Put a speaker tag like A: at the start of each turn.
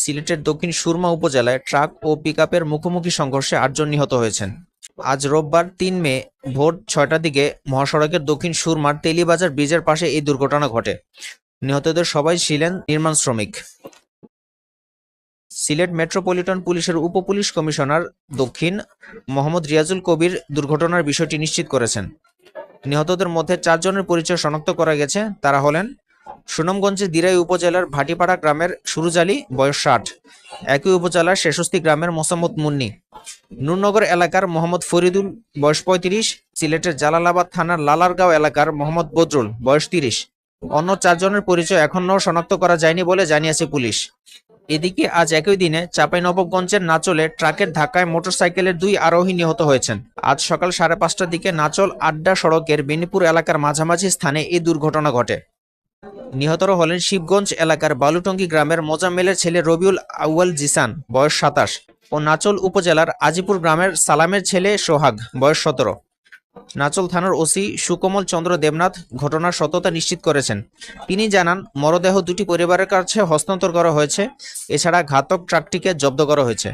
A: সিলেটের দক্ষিণ সুরমা উপজেলায় ট্রাক ও পিকআপের মুখোমুখি সংঘর্ষে ৮ জন নিহত হয়েছেন। আজ রোববার ৩ মে ভোর ৬টার দিকে মহাসড়কের দক্ষিণ সুরমার তেলিবাজার ব্রিজের পাশে এই দুর্ঘটনা ঘটে। নিহতদের সবাই ছিলেন নির্মাণ শ্রমিক। সিলেট মেট্রোপলিটন পুলিশের উপপুলিশ কমিশনার দক্ষিণ মোহাম্মদ রিয়াজুল কবির দুর্ঘটনার বিষয়টি নিশ্চিত করেছেন। নিহতদের মধ্যে ৪ জনের পরিচয় শনাক্ত করা গেছে। তারা হলেন সুনামগঞ্জের দিরাই উপজেলার ভাটিপাড়া গ্রামের সুরুজ আলী, বয়স ৬০, একই উপজেলার শেষস্তি গ্রামের মোসাম্মদ মুন্নি, নূরনগর এলাকার মোহাম্মদ ফরিদুল, বয়স ৩৫, সিলেটের জালালাবাদ থানার লালারগাঁও এলাকার মোহাম্মদ বদরুল, বয়স ৩০। অন্য ৪ জনের পরিচয় এখনও শনাক্ত করা যায়নি বলে জানিয়েছে পুলিশ। এদিকে আজ একই দিনে চাঁপাইনবাবগঞ্জের নাচলে ট্রাকের ধাক্কায় মোটরসাইকেলের ২ আরোহী নিহত হয়েছেন। আজ সকাল ৫:৩০টার দিকে নাচল আড্ডা সড়কের বেনিপুর এলাকার মাঝামাঝি স্থানে এই দুর্ঘটনা ঘটে। নিহতরা হলেন শিবগঞ্জ এলাকার বালুটঙ্গী গ্রামের মোজাম্মেলের ছেলে রবিউল আউয়াল জিসান, বয়স ২৭, ও নাচল উপজেলার আজিপুর গ্রামের সালামের ছেলে সোহাগ, বয়স ১৭। নাচল থানার ওসি সুকমল চন্দ্র দেবনাথ ঘটনার সত্যতা নিশ্চিত করেছেন। তিনি জানান, মরদেহ দুটি পরিবারের কাছে হস্তান্তর করা হয়েছে। এছাড়া ঘাতক ট্রাকটিকে জব্দ করা হয়েছে।